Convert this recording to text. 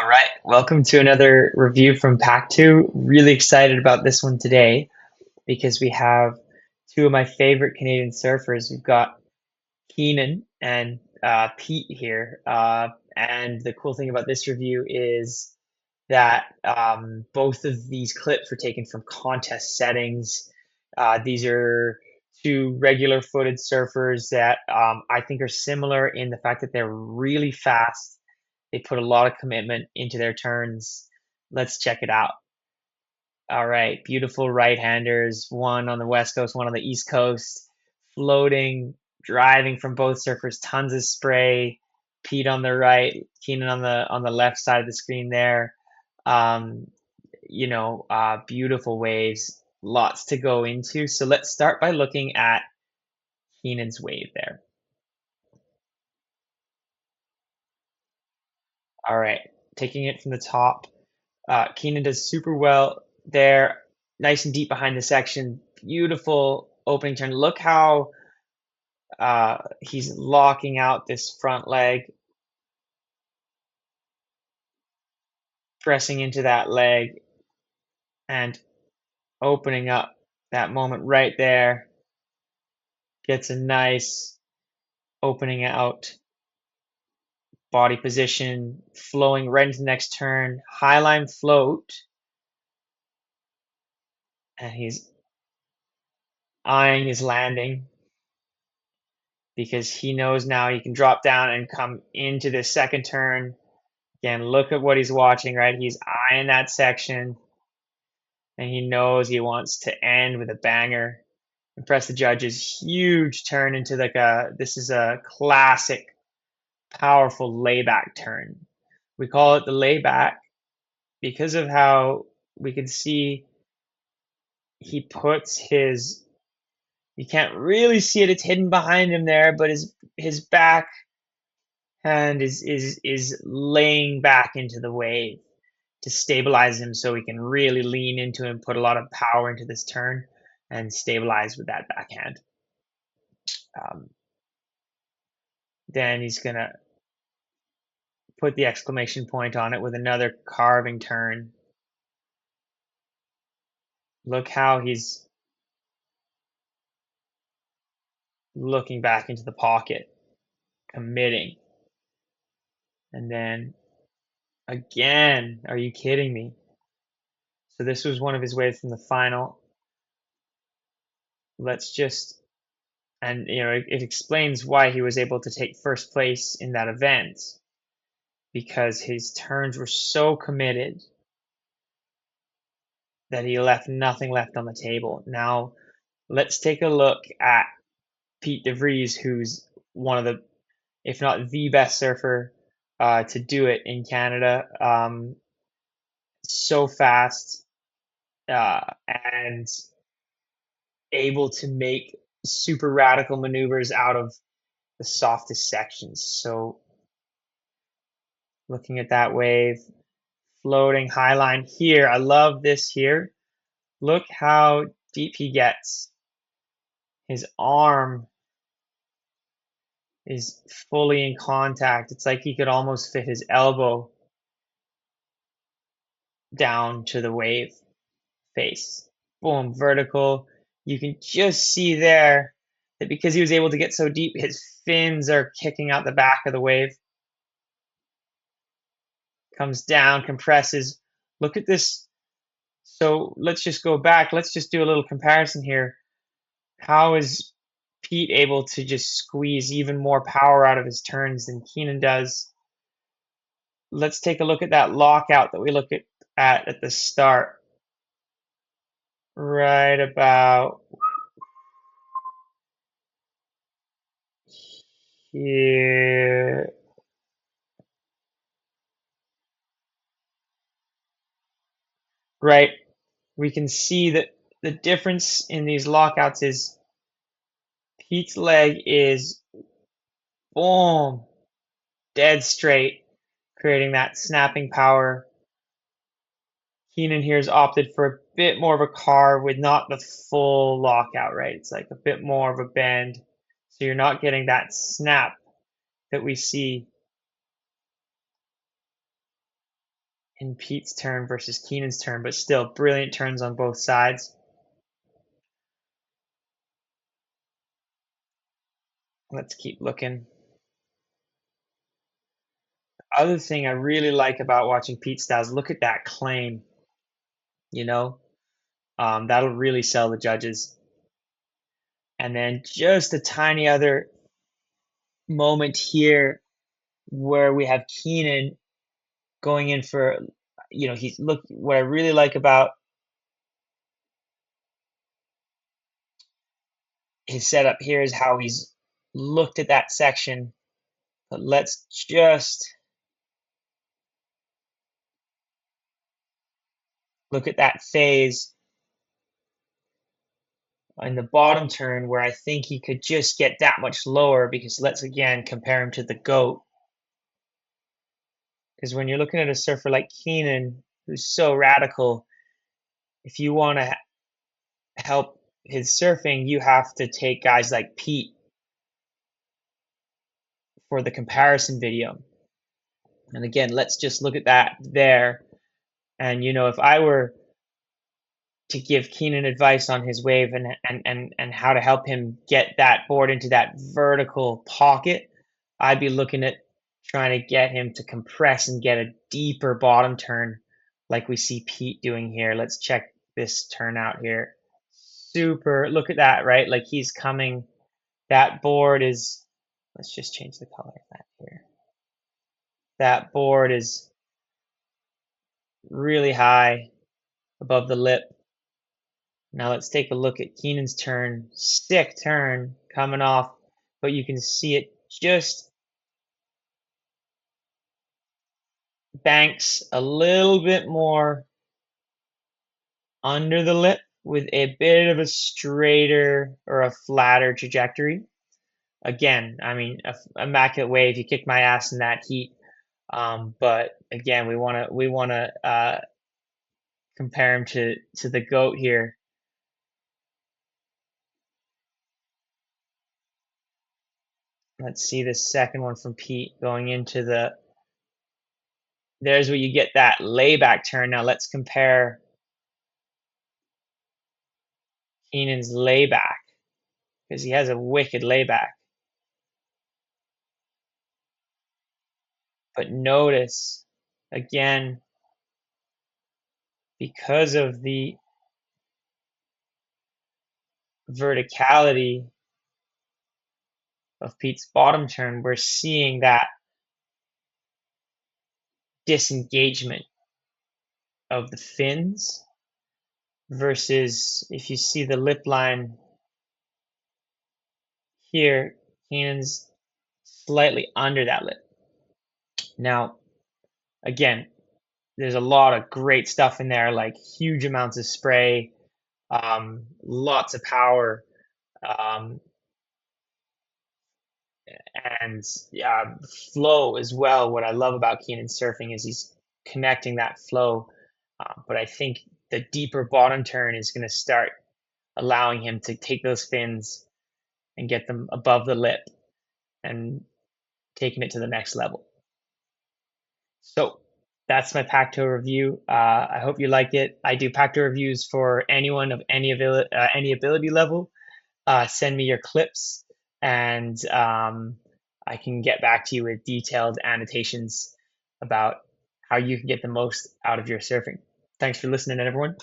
All right, welcome to another review from Pactto. Really excited about this one today because we have two of my favorite Canadian surfers. We've got Keenan and Pete here. And the cool thing about this review is that both of these clips were taken from contest settings. These are two regular footed surfers that I think are similar in the fact that they're really fast. They put a lot of commitment into their turns. Let's check it out. All right, beautiful right-handers, one on the West Coast, one on the East Coast, floating, driving from both surfers, tons of spray. Pete on the right, Keenan on the left side of the screen there. Um, Beautiful waves, lots to go into. So let's start by looking at Keenan's wave there. All right, taking it from the top. Keenan does super well there, nice and deep behind the section. Beautiful opening turn. Look how he's locking out this front leg, pressing into that leg, and opening up that moment right there. Gets a nice opening out body position, flowing right into the next turn. High line float, and he's eyeing his landing because he knows now he can drop down and come into the second turn. Again, look at what he's watching, right? He's eyeing that section, and he knows he wants to end with a banger. Impress the judges. Huge turn into this is a classic, powerful layback turn. We call it the layback because of how we can see he puts his, you can't really see it, it's hidden behind him there, but his back hand is laying back into the wave to stabilize him so he can really lean into and put a lot of power into this turn and stabilize with that backhand. Then he's going to put the exclamation point on it with another carving turn. Look how he's looking back into the pocket, committing. And then again, are you kidding me? So this was one of his waves from the final. Let's just, and it explains why he was able to take first place in that event, because his turns were so committed that he left nothing left on the table. Now, let's take a look at Pete Devries, who's one of the, if not the best surfer to do it in Canada. So fast and able to make super radical maneuvers out of the softest sections. So looking at that wave, floating high line here. I love this here. Look how deep he gets. His arm is fully in contact. It's like he could almost fit his elbow down to the wave face. Boom, vertical. You can just see there that because he was able to get so deep, his fins are kicking out the back of the wave. Comes down, compresses. Look at this. So let's just go back. Let's just do a little comparison here. How is Pete able to just squeeze even more power out of his turns than Keenan does? Let's take a look at that lockout that we looked at the start. Right about here. Right. We can see that the difference in these lockouts is Pete's leg is boom, dead straight, creating that snapping power. Keenan here has opted for a bit more of a carve with not the full lockout, right? It's like a bit more of a bend. So you're not getting that snap that we see in Pete's turn versus Keenan's turn, but still brilliant turns on both sides. Let's keep looking. Other thing I really like about watching Pete styles, look at that claim, you know, that'll really sell the judges. And then just a tiny other moment here where we have Keenan going in for, he's look, what I really like about his setup here is how he's looked at that section. But let's just look at that phase in the bottom turn where I think he could just get that much lower, because let's again compare him to the GOAT. Because when you're looking at a surfer like Keenan, who's so radical, if you want to help his surfing, you have to take guys like Pete for the comparison video. And again, let's just look at that there. And if I were to give Keenan advice on his wave and how to help him get that board into that vertical pocket, I'd be looking at trying to get him to compress and get a deeper bottom turn like we see Pete doing here. Let's check this turn out here. Super, look at that, right? Like he's coming, that board is, let's just change the color of that here. That board is really high above the lip. Now let's take a look at Keenan's turn. Sick turn coming off, but you can see it just banks a little bit more under the lip with a bit of a straighter or a flatter trajectory. Again, I mean, immaculate wave. You kicked my ass in that heat, but again, we want to compare him to the GOAT here. Let's see the second one from Pete going into the. There's where you get that layback turn. Now let's compare Keenan's layback, because he has a wicked layback. But notice, again, because of the verticality of Pete's bottom turn, we're seeing that disengagement of the fins versus if you see the lip line here, Keenan's slightly under that lip. Now, again, there's a lot of great stuff in there, like huge amounts of spray, lots of power, and flow as well. What I love about Keenan surfing is he's connecting that flow, but I think the deeper bottom turn is going to start allowing him to take those fins and get them above the lip and taking it to the next level. So that's my Pacto review. I hope you liked it. I do Pacto reviews for anyone of any ability level. Send me your clips, and I can get back to you with detailed annotations about how you can get the most out of your surfing. Thanks for listening, everyone.